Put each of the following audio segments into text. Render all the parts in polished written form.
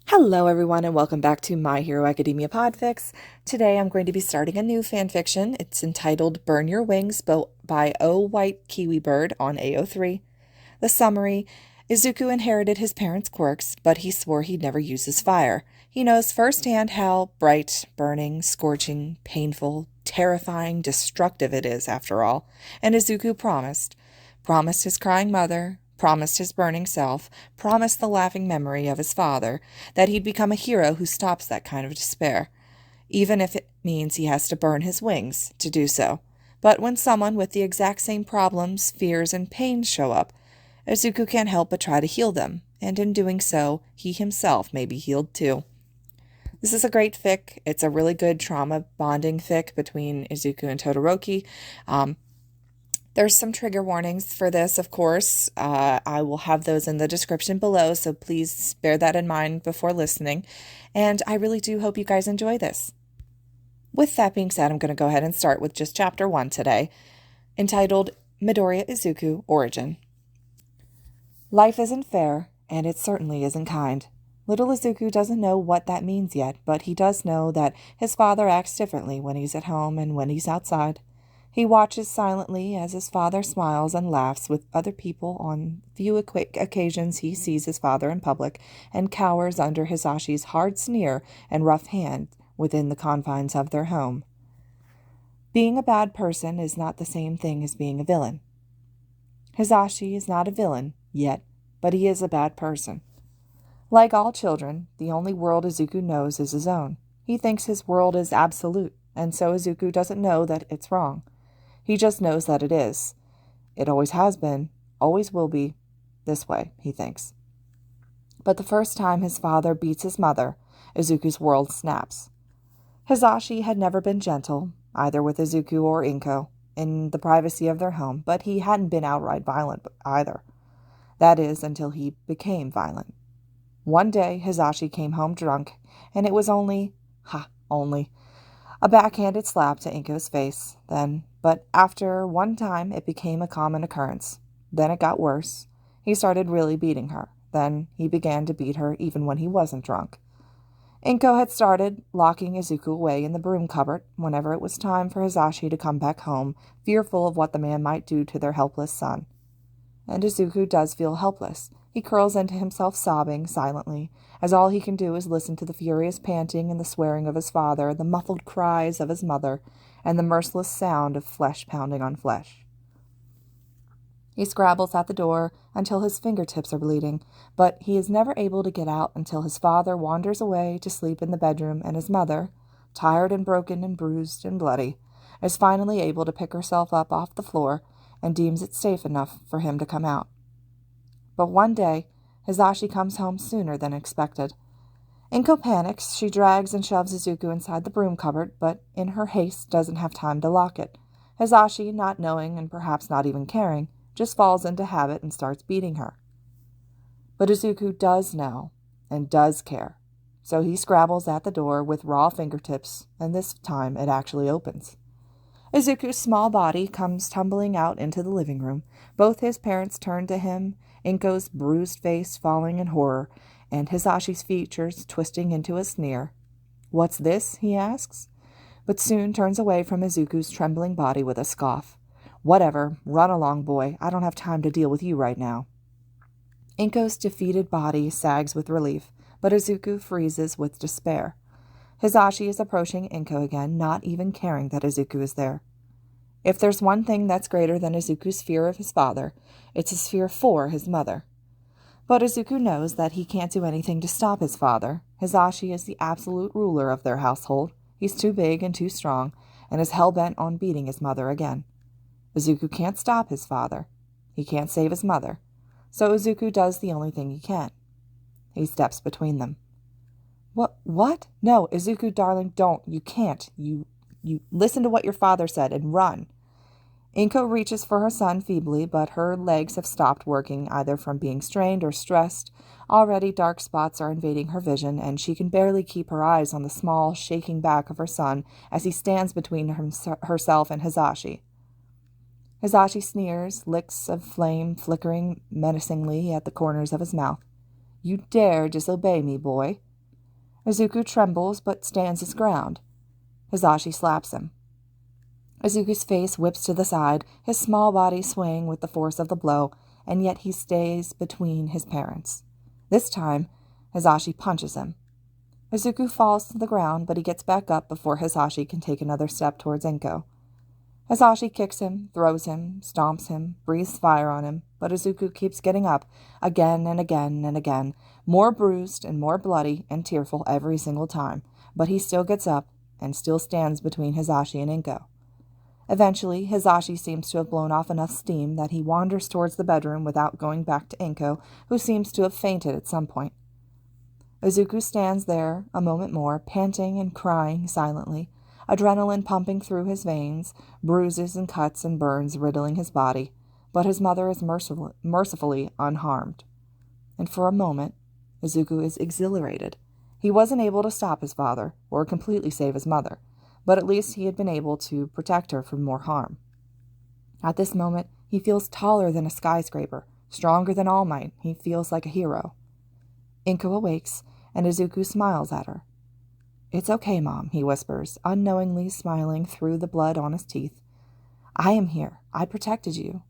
Hello everyone and welcome back to My Hero Academia Podfics. Today I'm going to be starting a new fanfiction. It's entitled Burn Your Wings by oWhiteKiwibird on AO3. The summary: Izuku inherited his parents' quirks, but he swore he'd never use his fire. He knows firsthand how bright, burning, scorching, painful, terrifying, destructive it is after all, and Izuku promised his crying mother, promised his burning self, promised the laughing memory of his father, that he'd become a hero who stops that kind of despair, even if it means he has to burn his wings to do so. But when someone with the exact same problems, fears, and pains show up, Izuku can't help but try to heal them, and in doing so, he himself may be healed too. This is a great fic. It's a really good trauma bonding fic between Izuku and Todoroki. There's some trigger warnings for this, of course. I will have those in the description below, so please bear that in mind before listening. And I really do hope you guys enjoy this. With that being said, I'm going to go ahead and start with just chapter 1 today, entitled Midoriya Izuku Origin. Life isn't fair, and it certainly isn't kind. Little Izuku doesn't know what that means yet, but he does know that his father acts differently when he's at home and when he's outside. He watches silently as his father smiles and laughs with other people on few occasions he sees his father in public, and cowers under Hisashi's hard sneer and rough hand within the confines of their home. Being a bad person is not the same thing as being a villain. Hisashi is not a villain yet, but he is a bad person. Like all children, the only world Izuku knows is his own. He thinks his world is absolute, and so Izuku doesn't know that it's wrong. He just knows that it is. It always has been, always will be, this way, he thinks. But the first time his father beats his mother, Izuku's world snaps. Hisashi had never been gentle, either with Izuku or Inko, in the privacy of their home, but he hadn't been outright violent either. That is, until he became violent. One day, Hisashi came home drunk, and it was only a backhanded slap to Inko's face, but after one time it became a common occurrence. Then it got worse. He started really beating her. Then he began to beat her even when he wasn't drunk. Inko had started locking Izuku away in the broom cupboard whenever it was time for Hisashi to come back home, fearful of what the man might do to their helpless son. And Izuku does feel helpless. He curls into himself sobbing silently, as all he can do is listen to the furious panting and the swearing of his father, the muffled cries of his mother, and the merciless sound of flesh pounding on flesh. He scrabbles at the door until his fingertips are bleeding, but he is never able to get out until his father wanders away to sleep in the bedroom, and his mother, tired and broken and bruised and bloody, is finally able to pick herself up off the floor and deems it safe enough for him to come out. But one day, Hisashi comes home sooner than expected. Inko panics. She drags and shoves Izuku inside the broom cupboard, but in her haste doesn't have time to lock it. Hisashi, not knowing and perhaps not even caring, just falls into habit and starts beating her. But Izuku does know and does care, so he scrabbles at the door with raw fingertips, and this time it actually opens. Izuku's small body comes tumbling out into the living room. Both his parents turn to him, Inko's bruised face falling in horror, and Hisashi's features twisting into a sneer. "What's this?" he asks, but soon turns away from Izuku's trembling body with a scoff. "Whatever, run along, boy. I don't have time to deal with you right now." Inko's defeated body sags with relief, but Izuku freezes with despair. Hisashi is approaching Inko again, not even caring that Izuku is there. If there's one thing that's greater than Izuku's fear of his father, it's his fear for his mother. But Izuku knows that he can't do anything to stop his father. Hisashi is the absolute ruler of their household. He's too big and too strong, and is hell-bent on beating his mother again. Izuku can't stop his father. He can't save his mother. So Izuku does the only thing he can. He steps between them. What? No, Izuku, darling, don't. You can't. You listen to what your father said and run. Inko reaches for her son feebly, but her legs have stopped working, either from being strained or stressed. Already dark spots are invading her vision, and she can barely keep her eyes on the small, shaking back of her son as he stands between herself and Hisashi. Hisashi sneers, licks of flame flickering menacingly at the corners of his mouth. "You dare disobey me, boy?" Izuku trembles but stands his ground. Hisashi slaps him. Izuku's face whips to the side, his small body swaying with the force of the blow, and yet he stays between his parents. This time, Hisashi punches him. Izuku falls to the ground, but he gets back up before Hisashi can take another step towards Inko. Hisashi kicks him, throws him, stomps him, breathes fire on him, but Izuku keeps getting up, again and again and again, more bruised and more bloody and tearful every single time, but he still gets up and still stands between Hisashi and Inko. Eventually, Hisashi seems to have blown off enough steam that he wanders towards the bedroom without going back to Inko, who seems to have fainted at some point. Izuku stands there a moment more, panting and crying silently, adrenaline pumping through his veins, bruises and cuts and burns riddling his body, but his mother is mercifully unharmed. And for a moment, Izuku is exhilarated. He wasn't able to stop his father, or completely save his mother, but at least he had been able to protect her from more harm. At this moment, he feels taller than a skyscraper, stronger than All Might. He feels like a hero. Inko awakes, and Izuku smiles at her. "It's okay, Mom," he whispers, unknowingly smiling through the blood on his teeth. "I am here. I protected you."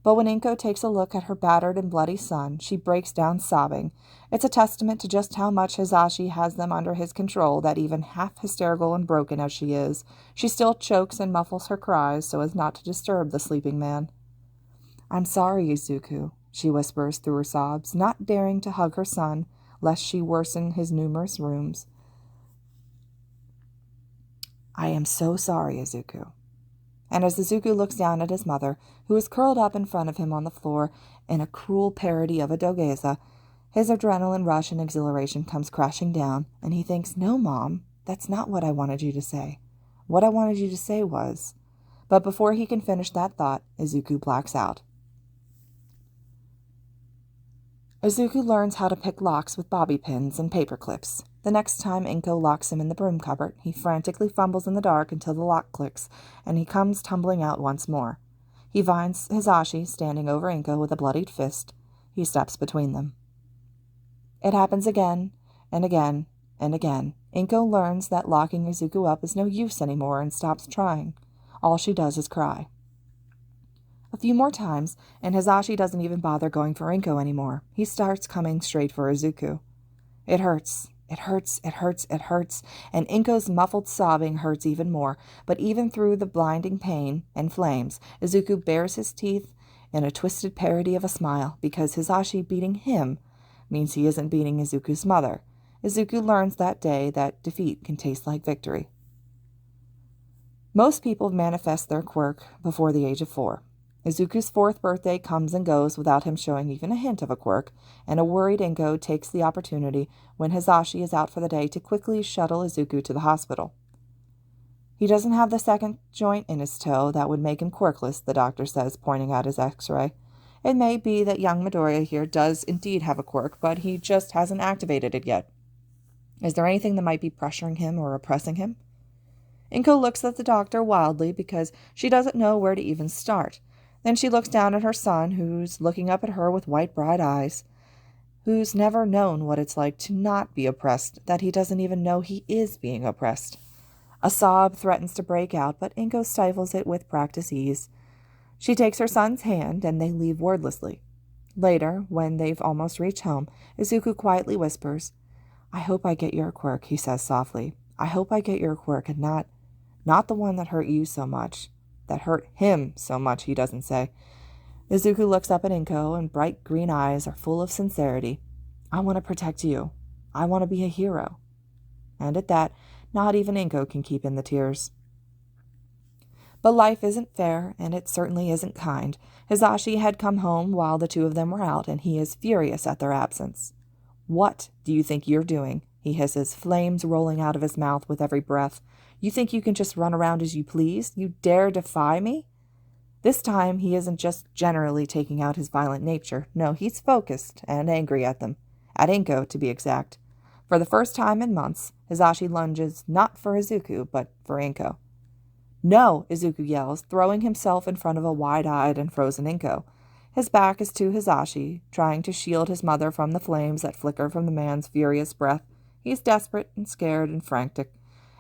But when Inko takes a look at her battered and bloody son, she breaks down sobbing. It's a testament to just how much Hisashi has them under his control that even half hysterical and broken as she is, she still chokes and muffles her cries so as not to disturb the sleeping man. "I'm sorry, Izuku," she whispers through her sobs, not daring to hug her son, lest she worsen his numerous wounds. "I am so sorry, Izuku." And as Izuku looks down at his mother, who is curled up in front of him on the floor in a cruel parody of a dogeza, his adrenaline rush and exhilaration comes crashing down, and he thinks, "No, Mom, that's not what I wanted you to say. What I wanted you to say was..." But before he can finish that thought, Izuku blacks out. Izuku learns how to pick locks with bobby pins and paper clips. The next time Inko locks him in the broom cupboard, he frantically fumbles in the dark until the lock clicks, and he comes tumbling out once more. He finds Hisashi standing over Inko with a bloodied fist. He steps between them. It happens again, and again, and again. Inko learns that locking Izuku up is no use anymore and stops trying. All she does is cry. A few more times, and Hisashi doesn't even bother going for Inko anymore. He starts coming straight for Izuku. It hurts. It hurts, it hurts, it hurts, and Inko's muffled sobbing hurts even more, but even through the blinding pain and flames, Izuku bares his teeth in a twisted parody of a smile, because Hisashi beating him means he isn't beating Izuku's mother. Izuku learns that day that defeat can taste like victory. Most people manifest their quirk before the age of 4. Izuku's 4th birthday comes and goes without him showing even a hint of a quirk, and a worried Inko takes the opportunity when Hisashi is out for the day to quickly shuttle Izuku to the hospital. He doesn't have the second joint in his toe that would make him quirkless, the doctor says, pointing at his x-ray. It may be that young Midoriya here does indeed have a quirk, but he just hasn't activated it yet. Is there anything that might be pressuring him or oppressing him? Inko looks at the doctor wildly because she doesn't know where to even start. Then she looks down at her son, who's looking up at her with white bright eyes, who's never known what it's like to not be oppressed, that he doesn't even know he is being oppressed. A sob threatens to break out, but Inko stifles it with practice ease. She takes her son's hand, and they leave wordlessly. Later, when they've almost reached home, Izuku quietly whispers, "I hope I get your quirk," he says softly. "I hope I get your quirk, and not the one that hurt you so much. That hurt him so much," he doesn't say. Izuku looks up at Inko, and bright green eyes are full of sincerity. "I want to protect you. I want to be a hero." And at that, not even Inko can keep in the tears. But life isn't fair, and it certainly isn't kind. Hisashi had come home while the two of them were out, and he is furious at their absence. "What do you think you're doing?" he hisses, flames rolling out of his mouth with every breath. "You think you can just run around as you please? You dare defy me?" This time, he isn't just generally taking out his violent nature. No, he's focused and angry at them. At Inko, to be exact. For the first time in months, Hisashi lunges not for Izuku, but for Inko. "No!" Izuku yells, throwing himself in front of a wide-eyed and frozen Inko. His back is to Hisashi, trying to shield his mother from the flames that flicker from the man's furious breath. He's desperate and scared and frantic,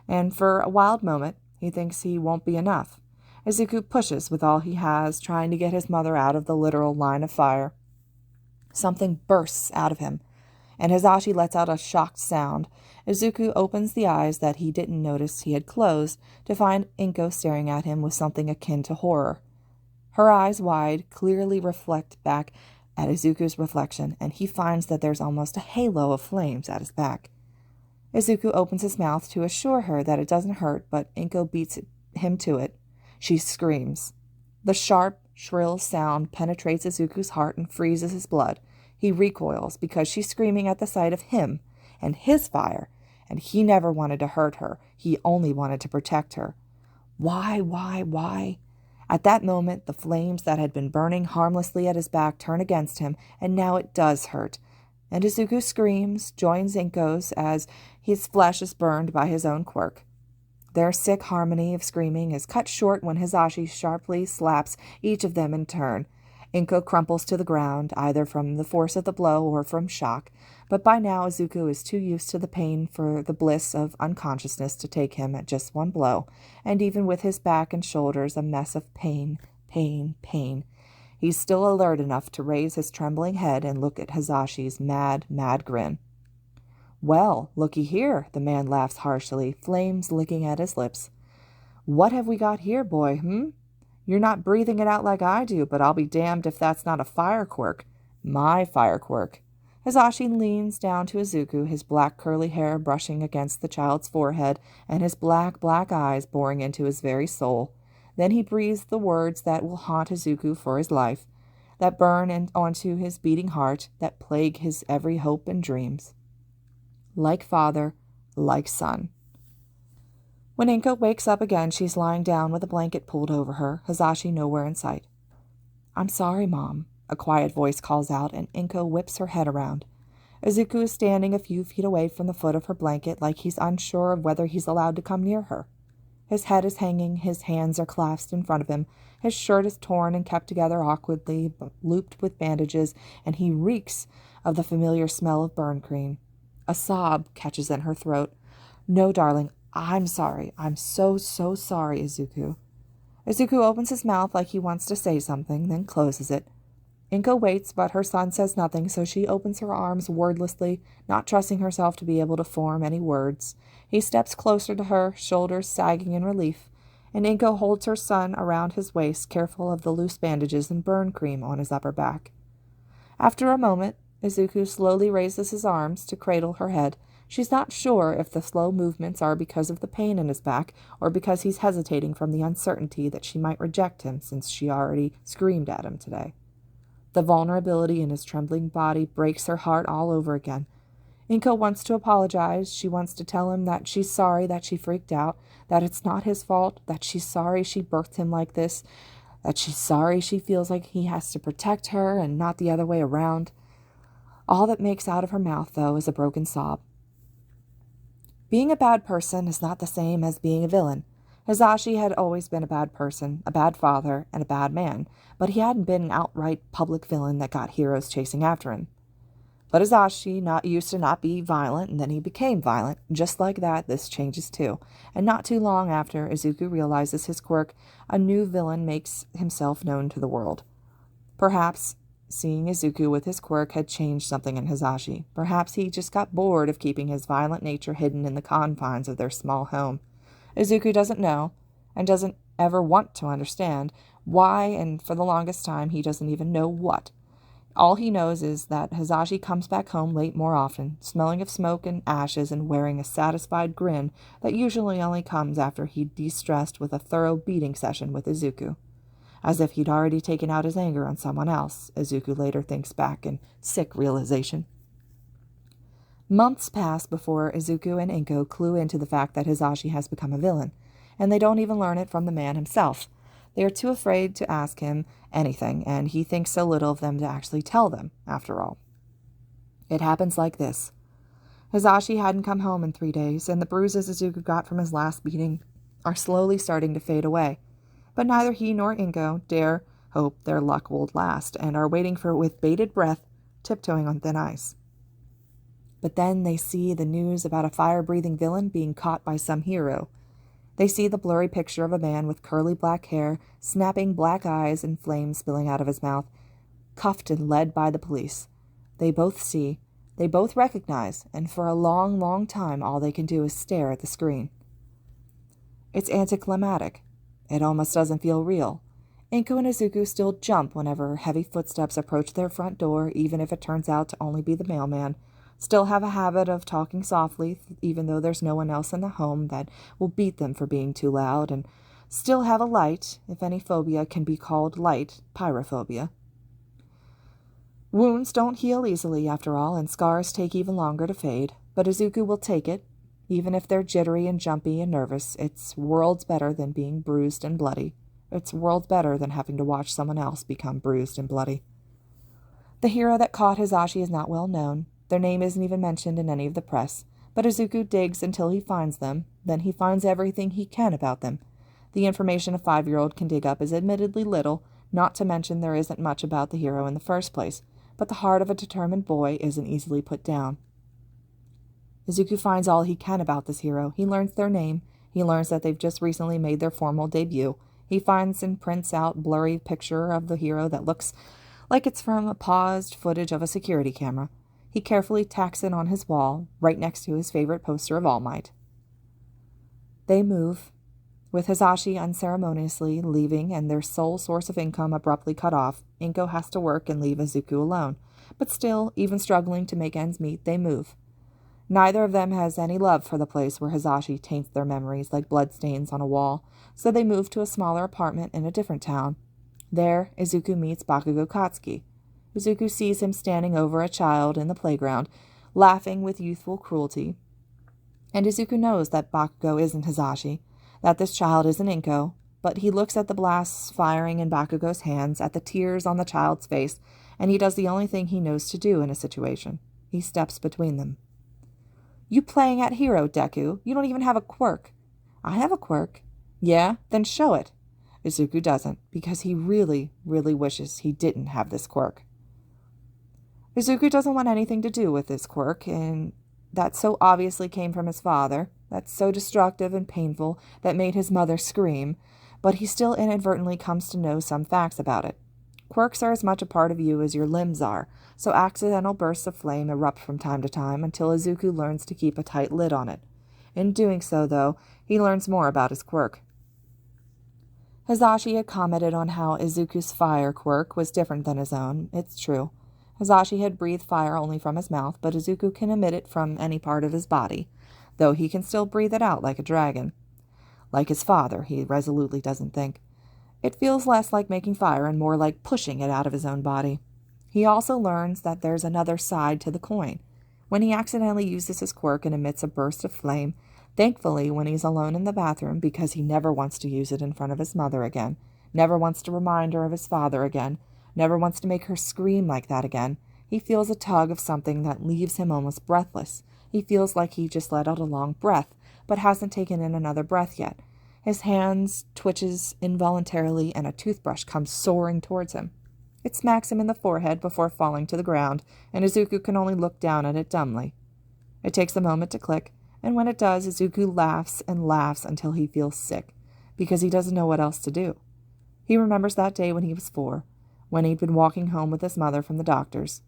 and for a wild moment, he thinks he won't be enough. Izuku pushes with all he has, trying to get his mother out of the literal line of fire. Something bursts out of him, and Hisashi lets out a shocked sound. Izuku opens the eyes that he didn't notice he had closed to find Inko staring at him with something akin to horror. Her eyes wide clearly reflect back at Izuku's reflection, and he finds that there's almost a halo of flames at his back. Izuku opens his mouth to assure her that it doesn't hurt, but Inko beats him to it. She screams. The sharp, shrill sound penetrates Izuku's heart and freezes his blood. He recoils because she's screaming at the sight of him and his fire, and he never wanted to hurt her. He only wanted to protect her. Why? At that moment, the flames that had been burning harmlessly at his back turn against him, and now it does hurt. And Izuku screams, joins Inko's as his flesh is burned by his own quirk. Their sick harmony of screaming is cut short when Hisashi sharply slaps each of them in turn. Inko crumples to the ground, either from the force of the blow or from shock, but by now Izuku is too used to the pain for the bliss of unconsciousness to take him at just one blow, and even with his back and shoulders a mess of pain, he's still alert enough to raise his trembling head and look at Hisashi's mad grin. "Well, looky here," the man laughs harshly, flames licking at his lips. "What have we got here, boy, You're not breathing it out like I do, but I'll be damned if that's not a fire quirk. My fire quirk." Hisashi leans down to Izuku, his black curly hair brushing against the child's forehead and his black eyes boring into his very soul. Then he breathes the words that will haunt Izuku for his life, that burn onto his beating heart, that plague his every hope and dreams. Like father, like son. When Inko wakes up again, she's lying down with a blanket pulled over her, Hisashi nowhere in sight. "I'm sorry, Mom," a quiet voice calls out, and Inko whips her head around. Izuku is standing a few feet away from the foot of her blanket like he's unsure of whether he's allowed to come near her. His head is hanging, his hands are clasped in front of him, his shirt is torn and kept together awkwardly, looped with bandages, and he reeks of the familiar smell of burn cream. A sob catches in her throat. "No, darling, I'm sorry. I'm so sorry, Izuku." Izuku opens his mouth like he wants to say something, then closes it. Inko waits, but her son says nothing, so she opens her arms wordlessly, not trusting herself to be able to form any words. He steps closer to her, shoulders sagging in relief, and Inko holds her son around his waist, careful of the loose bandages and burn cream on his upper back. After a moment, Izuku slowly raises his arms to cradle her head. She's not sure if the slow movements are because of the pain in his back or because he's hesitating from the uncertainty that she might reject him since she already screamed at him today. The vulnerability in his trembling body breaks her heart all over again. Inko wants to apologize. She wants to tell him that she's sorry that she freaked out, that it's not his fault, that she's sorry she birthed him like this, that she's sorry she feels like he has to protect her and not the other way around. All that makes out of her mouth, though, is a broken sob. Being a bad person is not the same as being a villain. Hisashi had always been a bad person, a bad father, and a bad man, but he hadn't been an outright public villain that got heroes chasing after him. But Hisashi used to not be violent, and then he became violent. Just like that, this changes too. And not too long after Izuku realizes his quirk, a new villain makes himself known to the world. Perhaps seeing Izuku with his quirk had changed something in Hisashi. Perhaps he just got bored of keeping his violent nature hidden in the confines of their small home. Izuku doesn't know, and doesn't ever want to understand, why, and for the longest time he doesn't even know what. All he knows is that Hisashi comes back home late more often, smelling of smoke and ashes and wearing a satisfied grin that usually only comes after he'd de-stressed with a thorough beating session with Izuku. As if he'd already taken out his anger on someone else, Izuku later thinks back in sick realization. Months pass before Izuku and Inko clue into the fact that Hisashi has become a villain, and they don't even learn it from the man himself. They are too afraid to ask him anything, and he thinks so little of them to actually tell them, after all. It happens like this. Hisashi hadn't come home in 3 days, and the bruises Izuku got from his last beating are slowly starting to fade away. But neither he nor Inko dare hope their luck will last, and are waiting for with bated breath, tiptoeing on thin ice. But then they see the news about a fire-breathing villain being caught by some hero. They see the blurry picture of a man with curly black hair, snapping black eyes and flames spilling out of his mouth, cuffed and led by the police. They both see, they both recognize, and for a long, long time all they can do is stare at the screen. It's anticlimactic. It almost doesn't feel real. Inko and Izuku still jump whenever heavy footsteps approach their front door, even if it turns out to only be the mailman. Still have a habit of talking softly, even though there's no one else in the home that will beat them for being too loud, and still have a light, if any phobia can be called light, pyrophobia. Wounds don't heal easily, after all, and scars take even longer to fade, but Izuku will take it. Even if they're jittery and jumpy and nervous, it's worlds better than being bruised and bloody. It's worlds better than having to watch someone else become bruised and bloody. The hero that caught Hisashi is not well known. Their name isn't even mentioned in any of the press, but Izuku digs until he finds them. Then he finds everything he can about them. The information a 5-year-old can dig up is admittedly little, not to mention there isn't much about the hero in the first place, but the heart of a determined boy isn't easily put down. Izuku finds all he can about this hero. He learns their name. He learns that they've just recently made their formal debut. He finds and prints out blurry picture of the hero that looks like it's from a paused footage of a security camera. He carefully tacks it on his wall, right next to his favorite poster of All Might. They move, with Hisashi unceremoniously leaving and their sole source of income abruptly cut off. Inko has to work and leave Izuku alone. But still, even struggling to make ends meet, they move. Neither of them has any love for the place where Hisashi taints their memories like bloodstains on a wall, so they move to a smaller apartment in a different town. There, Izuku meets Bakugo Katsuki. Izuku sees him standing over a child in the playground, laughing with youthful cruelty. And Izuku knows that Bakugo isn't Hisashi, that this child isn't Inko, but he looks at the blasts firing in Bakugo's hands, at the tears on the child's face, and he does the only thing he knows to do in a situation. He steps between them. "You playing at hero, Deku? You don't even have a quirk." "I have a quirk." "Yeah? Then show it." Izuku doesn't, because he really, really wishes he didn't have this quirk. Izuku doesn't want anything to do with this quirk, and that so obviously came from his father, that's so destructive and painful, that made his mother scream, but he still inadvertently comes to know some facts about it. Quirks are as much a part of you as your limbs are, so accidental bursts of flame erupt from time to time until Izuku learns to keep a tight lid on it. In doing so, though, he learns more about his quirk. Hisashi had commented on how Izuku's fire quirk was different than his own. It's true. Hisashi had breathed fire only from his mouth, but Izuku can emit it from any part of his body, though he can still breathe it out like a dragon. Like his father, he resolutely doesn't think. It feels less like making fire and more like pushing it out of his own body. He also learns that there's another side to the coin. When he accidentally uses his quirk and emits a burst of flame, thankfully when he's alone in the bathroom because he never wants to use it in front of his mother again, never wants to remind her of his father again, never wants to make her scream like that again, he feels a tug of something that leaves him almost breathless. He feels like he just let out a long breath, but hasn't taken in another breath yet. His hands twitches involuntarily, and a toothbrush comes soaring towards him. It smacks him in the forehead before falling to the ground, and Izuku can only look down at it dumbly. It takes a moment to click, and when it does, Izuku laughs and laughs until he feels sick, because he doesn't know what else to do. He remembers that day when he was 4, when he'd been walking home with his mother from the doctor's.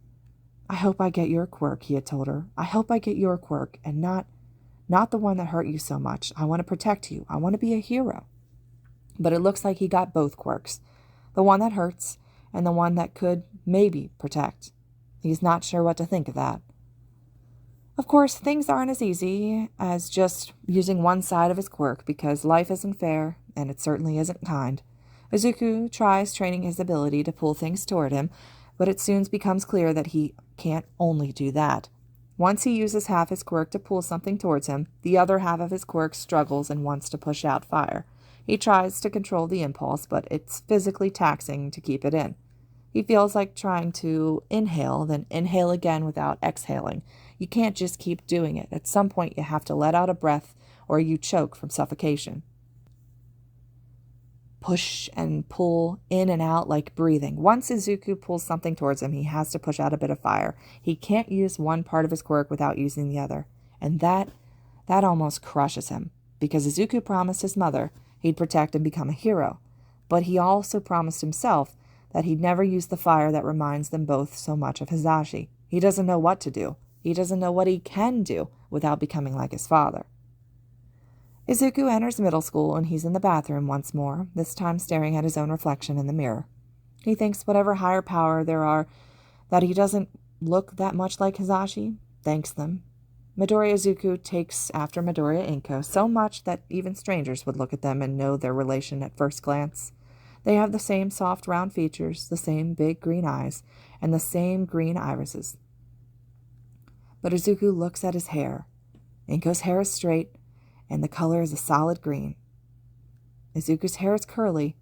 "I hope I get your quirk," he had told her. "I hope I get your quirk, and not the one that hurt you so much. I want to protect you. I want to be a hero." But it looks like he got both quirks, the one that hurts and the one that could, maybe, protect. He's not sure what to think of that. Of course, things aren't as easy as just using one side of his quirk, because life isn't fair, and it certainly isn't kind. Izuku tries training his ability to pull things toward him, but it soon becomes clear that he can't only do that. Once he uses half his quirk to pull something towards him, the other half of his quirk struggles and wants to push out fire. He tries to control the impulse, but it's physically taxing to keep it in. He feels like trying to inhale, then inhale again without exhaling. You can't just keep doing it. At some point you have to let out a breath, or you choke from suffocation. push and pull in and out like breathing. Once Izuku pulls something towards him, he has to push out a bit of fire. He can't use one part of his quirk without using the other. And that almost crushes him, because Izuku promised his mother he'd protect and become a hero. But he also promised himself that he'd never use the fire that reminds them both so much of Hisashi. He doesn't know what to do. He doesn't know what he can do without becoming like his father. Izuku enters middle school and he's in the bathroom once more, this time staring at his own reflection in the mirror. He thinks whatever higher power there are, that he doesn't look that much like Hisashi, thanks them. Midoriya Izuku takes after Midoriya Inko so much that even strangers would look at them and know their relation at first glance. They have the same soft round features, the same big green eyes, and the same green irises. But Izuku looks at his hair. Inko's hair is straight, and the color is a solid green. Izuku's hair is curly,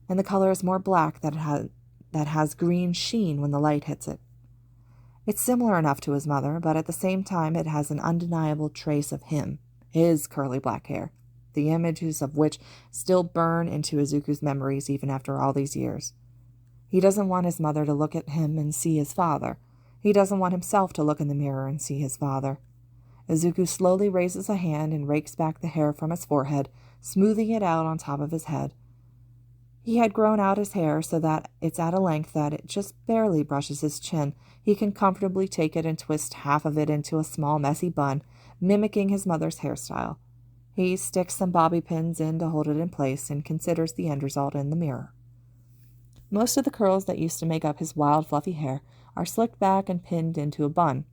and the color is more black that has green sheen when the light hits it. It's similar enough to his mother, but at the same time it has an undeniable trace of him, his curly black hair, the images of which still burn into Izuku's memories even after all these years. He doesn't want his mother to look at him and see his father. He doesn't want himself to look in the mirror and see his father. Izuku slowly raises a hand and rakes back the hair from his forehead, smoothing it out on top of his head. He had grown out his hair so that it's at a length that it just barely brushes his chin. He can comfortably take it and twist half of it into a small messy bun, mimicking his mother's hairstyle. He sticks some bobby pins in to hold it in place and considers the end result in the mirror. Most of the curls that used to make up his wild, fluffy hair are slicked back and pinned into a bun.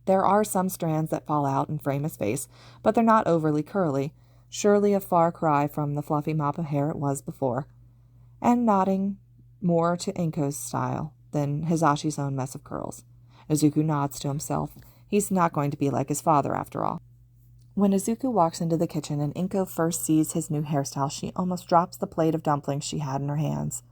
There are some strands that fall out and frame his face, but they're not overly curly, surely a far cry from the fluffy mop of hair it was before, and nodding more to Inko's style than Hisashi's own mess of curls. Izuku nods to himself. He's not going to be like his father after all. When Izuku walks into the kitchen and Inko first sees his new hairstyle, she almost drops the plate of dumplings she had in her hands.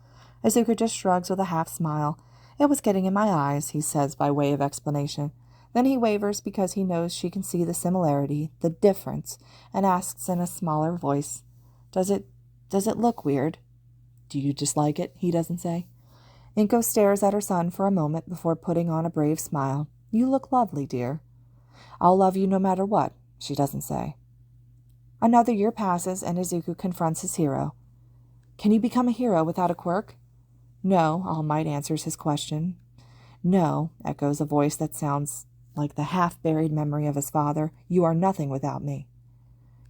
Izuku just shrugs with a half smile. "It was getting in my eyes," he says by way of explanation. Then he wavers because he knows she can see the similarity, the difference, and asks in a smaller voice, Does it look weird?" "Do you dislike it?" he doesn't say. Inko stares at her son for a moment before putting on a brave smile. "You look lovely, dear." "I'll love you no matter what," she doesn't say. Another year passes and Izuku confronts his hero. "Can you become a hero without a quirk?" "No," All Might answers his question. "No," echoes a voice that sounds like the half-buried memory of his father. "You are nothing without me."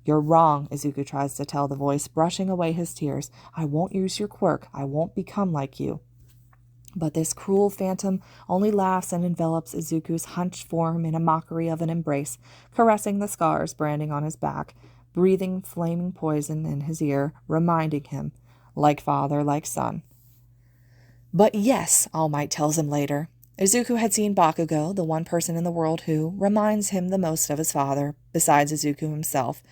"You're wrong," Izuku tries to tell the voice, brushing away his tears. "I won't use your quirk. I won't become like you." But this cruel phantom only laughs and envelops Izuku's hunched form in a mockery of an embrace, caressing the scars branding on his back, breathing flaming poison in his ear, reminding him, like father, like son. But yes, All Might tells him later, Izuku had seen Bakugo, the one person in the world who reminds him the most of his father, besides Izuku himself,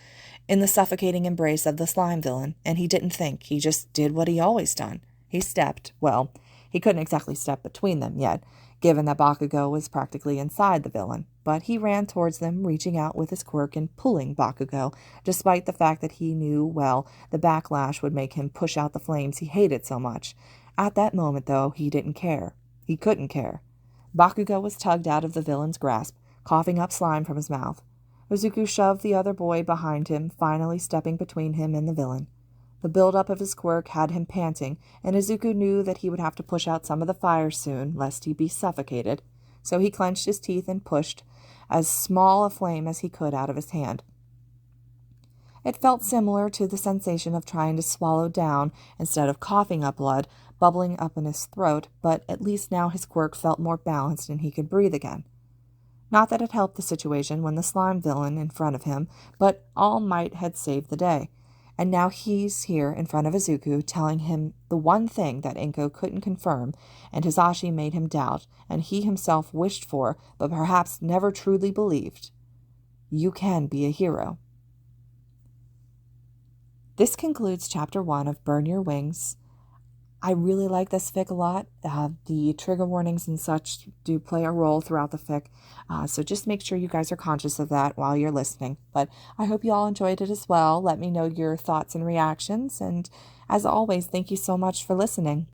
in the suffocating embrace of the slime villain, and he didn't think, he just did what he always done. He stepped, well, he couldn't exactly step between them yet, given that Bakugo was practically inside the villain, but he ran towards them, reaching out with his quirk and pulling Bakugo, despite the fact that he knew, well, the backlash would make him push out the flames he hated so much. At that moment, though, he didn't care. He couldn't care. Bakugo was tugged out of the villain's grasp, coughing up slime from his mouth. Izuku shoved the other boy behind him, finally stepping between him and the villain. The build-up of his quirk had him panting, and Izuku knew that he would have to push out some of the fire soon, lest he be suffocated, so he clenched his teeth and pushed as small a flame as he could out of his hand. It felt similar to the sensation of trying to swallow down, instead of coughing up blood, bubbling up in his throat, but at least now his quirk felt more balanced and he could breathe again. Not that it helped the situation when the slime villain in front of him, but All Might had saved the day. And now he's here in front of Izuku, telling him the one thing that Inko couldn't confirm, and Hisashi made him doubt, and he himself wished for, but perhaps never truly believed. You can be a hero. This concludes Chapter 1 of Burn Your Wings. I really like this fic a lot. The trigger warnings and such do play a role throughout the fic, so just make sure you guys are conscious of that while you're listening. But I hope you all enjoyed it as well. Let me know your thoughts and reactions, and as always, thank you so much for listening.